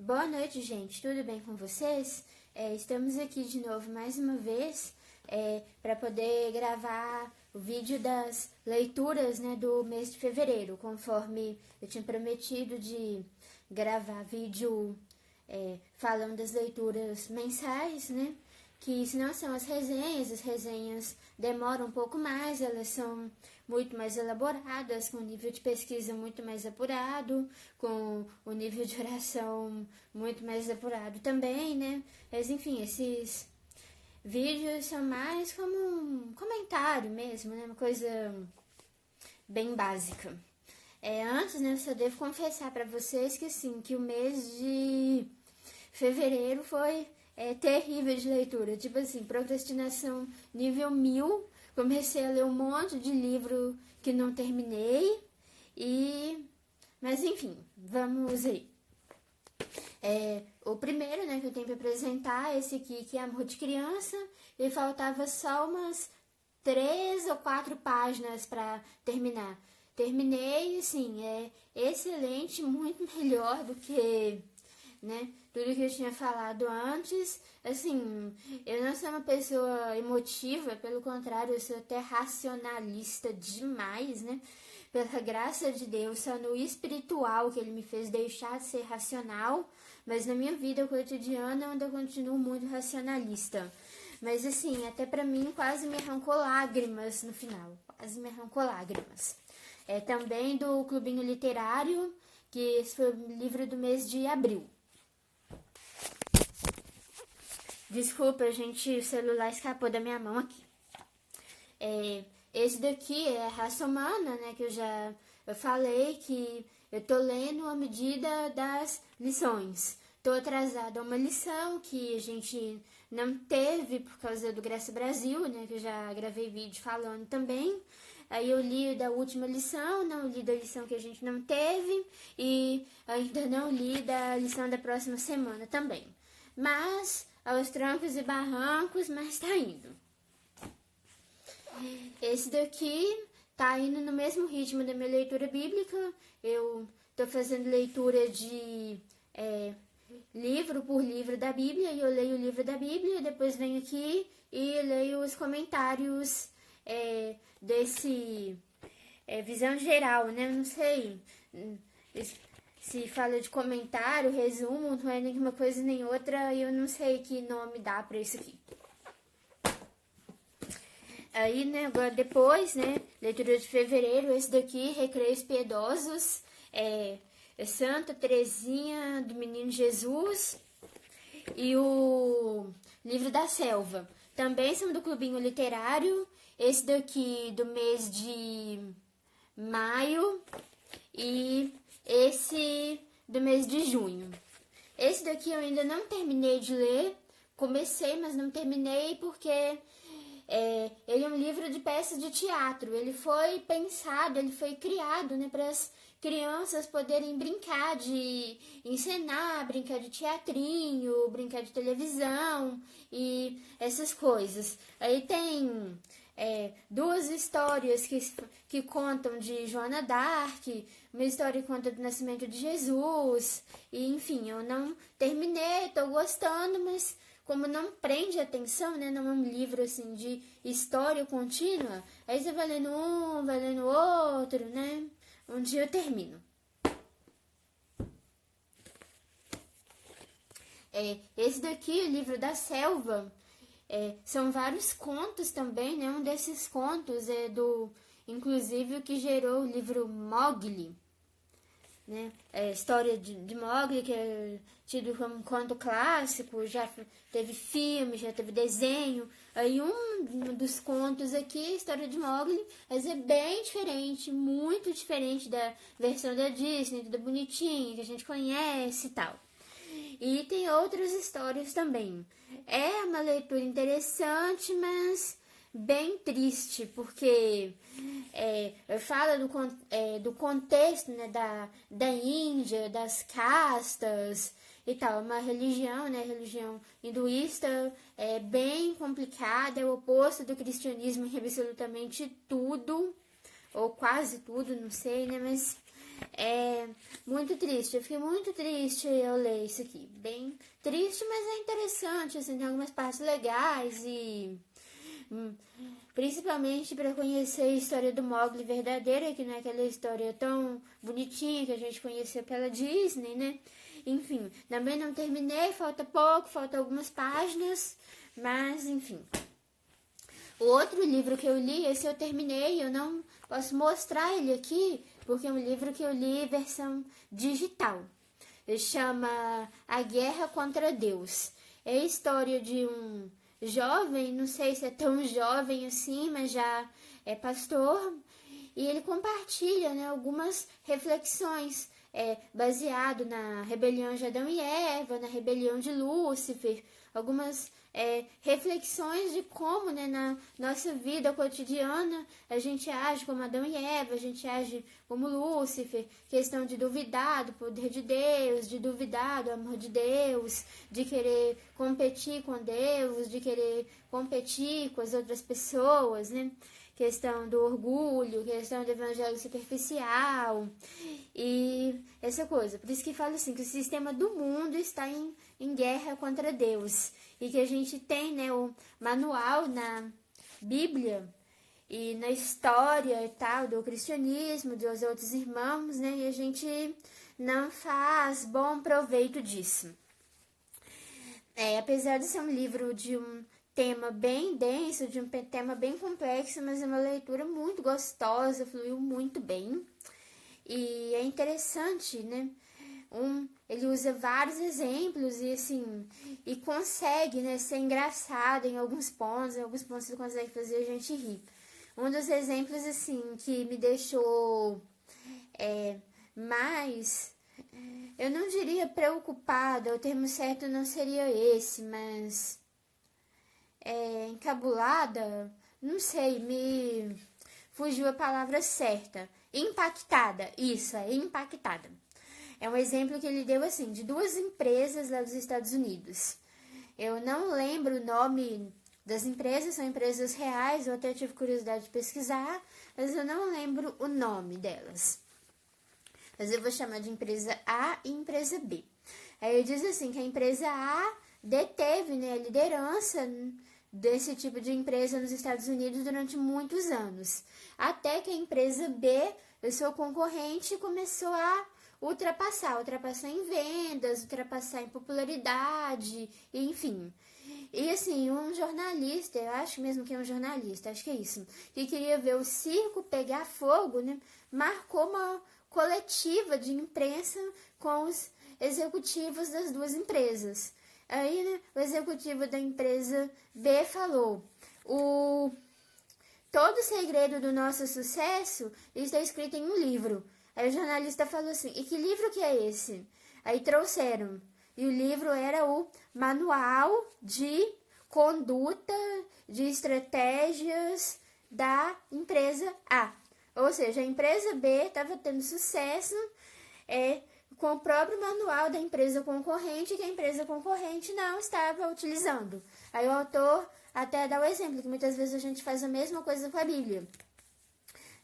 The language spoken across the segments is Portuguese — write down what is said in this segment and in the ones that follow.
Boa noite, gente. Tudo bem com vocês? Estamos aqui de novo mais uma vez para poder gravar o vídeo das leituras, né, do mês de fevereiro, conforme eu tinha prometido de gravar vídeo falando das leituras mensais, né? Que se não são as resenhas demoram um pouco mais, elas são muito mais elaboradas, com um nível de pesquisa muito mais apurado, com o nível de oração muito mais apurado também, né? Mas enfim, esses vídeos são mais como um comentário mesmo, né? Uma coisa bem básica. Antes, né, eu só devo confessar para vocês que assim, que o mês de fevereiro foi terrível de leitura, tipo assim, procrastinação nível 1000, comecei a ler um monte de livro que não terminei, mas enfim, vamos aí. O primeiro, né, que eu tenho para apresentar é esse aqui, que é Amor de Criança, e faltava só umas 3 ou 4 páginas para terminar. Terminei, assim, é excelente, muito melhor do que, né, tudo que eu tinha falado antes. Assim, eu não sou uma pessoa emotiva, pelo contrário, eu sou até racionalista demais, né? Pela graça de Deus, só no espiritual que ele me fez deixar de ser racional, mas na minha vida cotidiana eu ainda continuo muito racionalista. Mas assim, até pra mim quase me arrancou lágrimas no final, quase me arrancou lágrimas. Também do Clubinho Literário, que esse foi o livro do mês de abril. Desculpa, gente, o celular escapou da minha mão aqui. Esse daqui é a Raça Humana, né, que eu falei que eu tô lendo à medida das lições. Tô atrasada a uma lição que a gente não teve por causa do Graça Brasil, né, que eu já gravei vídeo falando também. Aí eu li da última lição, não li da lição que a gente não teve e ainda não li da lição da próxima semana também. Mas, aos trancos e barrancos, mas tá indo. Esse daqui tá indo no mesmo ritmo da minha leitura bíblica. Eu tô fazendo leitura de livro por livro da Bíblia, e eu leio o livro da Bíblia, depois venho aqui e leio os comentários desse visão geral, né? Eu não sei se fala de comentário, resumo, não é nem uma coisa nem outra, e eu não sei que nome dá pra isso aqui. Aí, né, agora depois, né, leitura de fevereiro, esse daqui, Recreios Piedosos, Santa Teresinha do Menino Jesus e o Livro da Selva. Também são do Clubinho Literário, esse daqui do mês de maio e esse do mês de junho. Esse daqui eu ainda não terminei de ler, comecei, mas não terminei porque ele é um livro de peças de teatro. Ele foi pensado, ele foi criado, né, para as crianças poderem brincar de encenar, brincar de teatrinho, brincar de televisão e essas coisas. Aí tem 2 histórias que contam de Joana d'Arc, uma história que conta do nascimento de Jesus, e enfim, eu não terminei, tô gostando, mas como não prende atenção, né, não é um livro assim de história contínua, aí você vai lendo um, vai lendo outro, né, um dia eu termino. Esse daqui, o Livro da Selva, são vários contos também, né, um desses contos é inclusive o que gerou o livro Mowgli, né? A história de Mowgli, que é tido como um conto clássico, já teve filme, já teve desenho. Aí um dos contos aqui, a história de Mowgli, mas é bem diferente, muito diferente da versão da Disney, tudo bonitinho, que a gente conhece e tal. E tem outras histórias também. É uma leitura interessante, mas bem triste, porque fala do contexto, né, da Índia, das castas e tal. Uma religião, né, religião hinduísta, é bem complicada, é o oposto do cristianismo em absolutamente tudo, ou quase tudo, não sei, né, mas É muito triste, eu fiquei muito triste ao ler isso aqui. Bem triste, mas é interessante, assim, tem algumas partes legais e principalmente para conhecer a história do Mowgli verdadeira, que não é aquela história tão bonitinha que a gente conheceu pela Disney, né? Enfim, também não terminei, falta pouco, falta algumas páginas, mas enfim. O outro livro que eu li, esse eu terminei, eu não posso mostrar ele aqui, porque é um livro que eu li versão digital. Ele chama A Guerra contra Deus. É a história de um jovem, não sei se é tão jovem assim, mas já é pastor, e ele compartilha, né, algumas reflexões baseado na rebelião de Adão e Eva, na rebelião de Lúcifer, algumas reflexões de como, né, na nossa vida cotidiana a gente age como Adão e Eva, a gente age como Lúcifer, questão de duvidar do poder de Deus, de duvidar do amor de Deus, de querer competir com Deus, de querer competir com as outras pessoas, né? Questão do orgulho, questão do evangelho superficial e essa coisa. Por isso que fala assim, que o sistema do mundo está em guerra contra Deus. E que a gente tem, né, o manual na Bíblia e na história e tal do cristianismo, dos outros irmãos, né, e a gente não faz bom proveito disso. Apesar de ser um livro de um tema bem denso, de um tema bem complexo, mas é uma leitura muito gostosa, fluiu muito bem. E é interessante, né? Ele usa vários exemplos e assim, e consegue, né, ser engraçado em alguns pontos ele consegue fazer a gente rir. Um dos exemplos, assim, que me deixou mais, eu não diria preocupada, o termo certo não seria esse, mas encabulada, não sei, me fugiu a palavra certa. Impactada, isso, impactada. É um exemplo que ele deu, assim, de duas empresas lá dos Estados Unidos. Eu não lembro o nome das empresas, são empresas reais, eu até tive curiosidade de pesquisar, mas eu não lembro o nome delas. Mas eu vou chamar de empresa A e empresa B. Aí ele diz assim, que a empresa A deteve, né, a liderança desse tipo de empresa nos Estados Unidos durante muitos anos. Até que a empresa B, o seu concorrente, começou a ultrapassar em vendas, ultrapassar em popularidade, enfim. E assim, um jornalista, eu acho mesmo que é um jornalista, acho que é isso, que queria ver o circo pegar fogo, né, marcou uma coletiva de imprensa com os executivos das duas empresas. Aí, né, o executivo da empresa B falou, todo o segredo do nosso sucesso está escrito em um livro. Aí o jornalista falou assim, e que livro que é esse? Aí trouxeram, e o livro era o Manual de Conduta de Estratégias da empresa A. Ou seja, a empresa B estava tendo sucesso com o próprio manual da empresa concorrente, que a empresa concorrente não estava utilizando. Aí o autor até dá o exemplo, que muitas vezes a gente faz a mesma coisa com a Bíblia.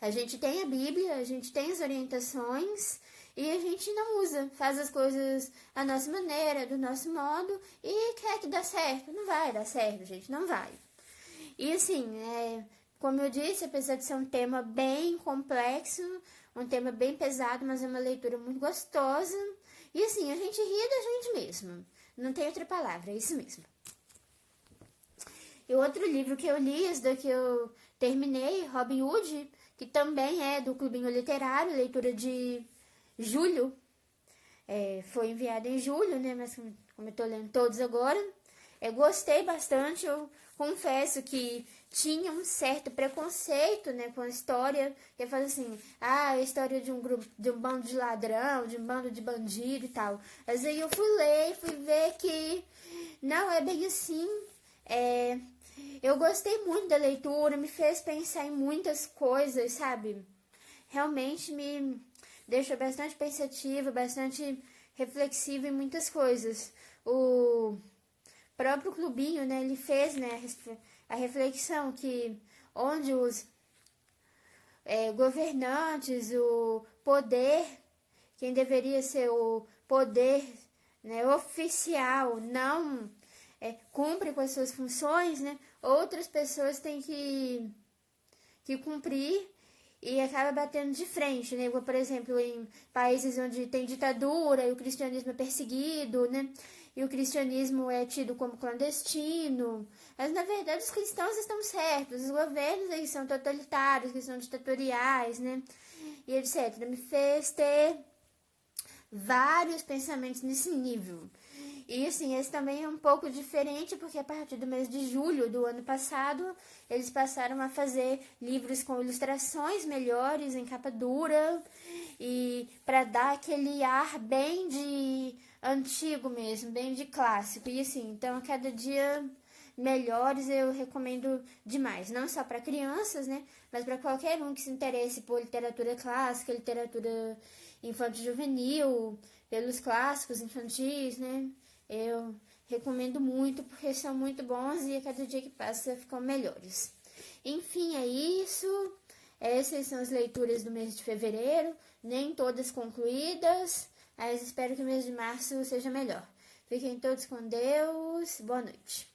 A gente tem a Bíblia, a gente tem as orientações e a gente não usa, faz as coisas à nossa maneira, do nosso modo e quer que dê certo. Não vai dar certo, gente, não vai. E assim, como eu disse, apesar de ser um tema bem complexo, um tema bem pesado, mas é uma leitura muito gostosa. E assim, a gente ri da gente mesmo. Não tem outra palavra, é isso mesmo. E outro livro que eu li, esse daqui eu terminei, Robin Hood, que também é do Clubinho Literário, leitura de julho. Foi enviado em julho, né? Mas como eu tô lendo todos agora, gostei bastante. Eu confesso que tinha um certo preconceito, né, com a história. Eu falo assim, a história de um grupo, de um bando de ladrão, de um bando de bandido e tal. Mas aí eu fui ler, fui ver que não é bem assim. Eu gostei muito da leitura, me fez pensar em muitas coisas, sabe? Realmente me deixou bastante pensativa, bastante reflexiva em muitas coisas. O próprio Clubinho, né, ele fez, né, a reflexão que onde os governantes, o poder quem deveria ser o poder, né, oficial, não cumpre com as suas funções, né, outras pessoas têm que cumprir e acaba batendo de frente, né? Por exemplo, em países onde tem ditadura e o cristianismo é perseguido, né? E o cristianismo é tido como clandestino. Mas, na verdade, os cristãos estão certos. Os governos aí são totalitários, que são ditatoriais, né? E etc. Me fez ter vários pensamentos nesse nível. E assim, esse também é um pouco diferente, porque a partir do mês de julho do ano passado, eles passaram a fazer livros com ilustrações melhores, em capa dura, e para dar aquele ar bem de antigo mesmo, bem de clássico. E assim, então a cada dia melhores eu recomendo demais, não só para crianças, né, mas para qualquer um que se interesse por literatura clássica, literatura infanto-juvenil, pelos clássicos infantis, né? Eu recomendo muito porque são muito bons e a cada dia que passa ficam melhores. Enfim, é isso. Essas são as leituras do mês de fevereiro, nem todas concluídas, mas espero que o mês de março seja melhor. Fiquem todos com Deus. Boa noite.